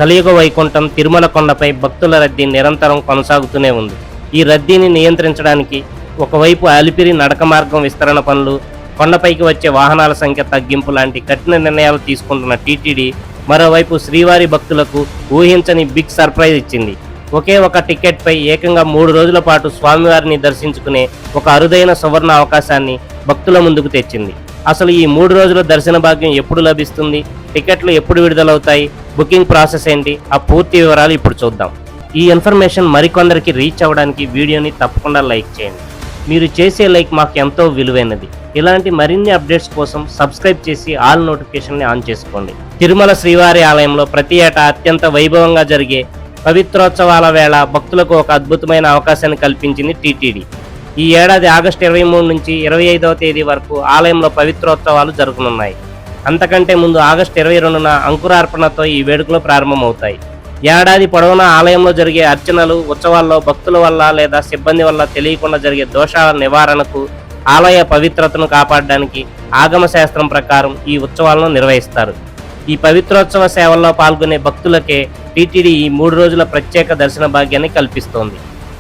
కలియుగ వైకుంఠం తిరుమల కొండపై భక్తుల రద్దీ నిరంతరం కొనసాగుతూనే ఉంది. ఈ రద్దీని నియంత్రించడానికి ఒకవైపు అలిపిరి నడక మార్గం విస్తరణ పనులు, కొండపైకి వచ్చే వాహనాల సంఖ్య తగ్గింపు లాంటి కఠిన నిర్ణయాలు తీసుకుంటున్న టీటీడీ మరోవైపు శ్రీవారి భక్తులకు ఊహించని బిగ్ సర్ప్రైజ్ ఇచ్చింది. ఒకే ఒక టికెట్పై ఏకంగా 3 రోజుల పాటు స్వామివారిని దర్శించుకునే ఒక అరుదైన సువర్ణ అవకాశాన్ని భక్తుల ముందుకు తెచ్చింది. అసలు ఈ 3 రోజుల దర్శన భాగ్యం ఎప్పుడు లభిస్తుంది, టికెట్లు ఎప్పుడు విడుదలవుతాయి, బుకింగ్ ప్రాసెస్ ఏంటి, ఆ పూర్తి వివరాలు ఇప్పుడు చూద్దాం. ఈ ఇన్ఫర్మేషన్ మరికొందరికి రీచ్ అవ్వడానికి వీడియోని తప్పకుండా లైక్ చేయండి. మీరు చేసే లైక్ మాకు ఎంతో విలువైనది. ఇలాంటి మరిన్ని అప్డేట్స్ కోసం సబ్స్క్రైబ్ చేసి ఆల్ నోటిఫికేషన్ని ఆన్ చేసుకోండి. తిరుమల శ్రీవారి ఆలయంలో ప్రతి ఏటా అత్యంత వైభవంగా జరిగే పవిత్రోత్సవాల వేళ భక్తులకు ఒక అద్భుతమైన అవకాశాన్ని కల్పించింది టీటీడీ. ఈ ఏడాది ఆగస్టు 23 నుంచి 25వ తేదీ వరకు ఆలయంలో పవిత్రోత్సవాలు జరగనున్నాయి. అంతకంటే ముందు ఆగస్టు 22న అంకురార్పణతో ఈ వేడుకలు ప్రారంభమవుతాయి. ఏడాది పొడవునా ఆలయంలో జరిగే అర్చనలు, ఉత్సవాల్లో భక్తుల వల్ల లేదా సిబ్బంది వల్ల తెలియకుండా జరిగే దోషాల నివారణకు, ఆలయ పవిత్రతను కాపాడడానికి ఆగమ శాస్త్రం ప్రకారం ఈ ఉత్సవాలను నిర్వహిస్తారు. ఈ పవిత్రోత్సవ సేవల్లో పాల్గొనే భక్తులకే టీటీడీ ఈ 3 రోజుల ప్రత్యేక దర్శన భాగ్యాన్ని కల్పిస్తోంది.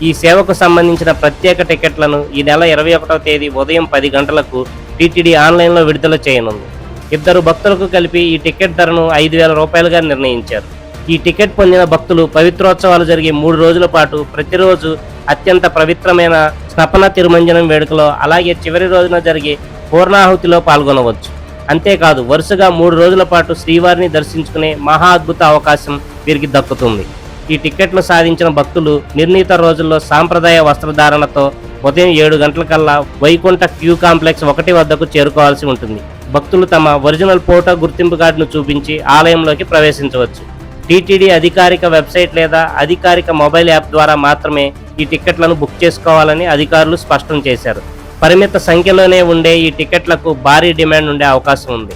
ఈ సేవకు సంబంధించిన ప్రత్యేక టికెట్లను ఈ నెల 21వ తేదీ ఉదయం 10 గంటలకు టీటీడీ ఆన్లైన్లో విడుదల చేయనుంది. 2 భక్తులకు కలిపి ఈ టికెట్ ధరను 5,000 రూపాయలుగా నిర్ణయించారు. ఈ టికెట్ పొందిన భక్తులు పవిత్రోత్సవాలు జరిగే 3 రోజుల పాటు ప్రతిరోజు అత్యంత పవిత్రమైన స్నపన తిరుమంజనం వేడుకలో, అలాగే చివరి రోజున జరిగే పూర్ణాహుతిలో పాల్గొనవచ్చు. అంతేకాదు వరుసగా 3 రోజుల పాటు శ్రీవారిని దర్శించుకునే మహా అద్భుత అవకాశం వీరికి దక్కుతుంది. ఈ టికెట్లు సాధించిన భక్తులు నిర్ణీత రోజుల్లో సాంప్రదాయ వస్త్రధారణతో ఉదయం 7 గంటలకల్లా వైకుంఠ క్యూ కాంప్లెక్స్ 1 వద్దకు చేరుకోవాల్సి ఉంటుంది. భక్తులు తమ ఒరిజినల్ ఫోటో గుర్తింపు కార్డును చూపించి ఆలయంలోకి ప్రవేశించవచ్చు. టీటీడీ అధికారిక వెబ్సైట్ లేదా అధికారిక మొబైల్ యాప్ ద్వారా మాత్రమే ఈ టికెట్లను బుక్ చేసుకోవాలని అధికారులు స్పష్టం చేశారు. పరిమిత సంఖ్యలోనే ఉండే ఈ టికెట్లకు భారీ డిమాండ్ ఉండే అవకాశం ఉంది.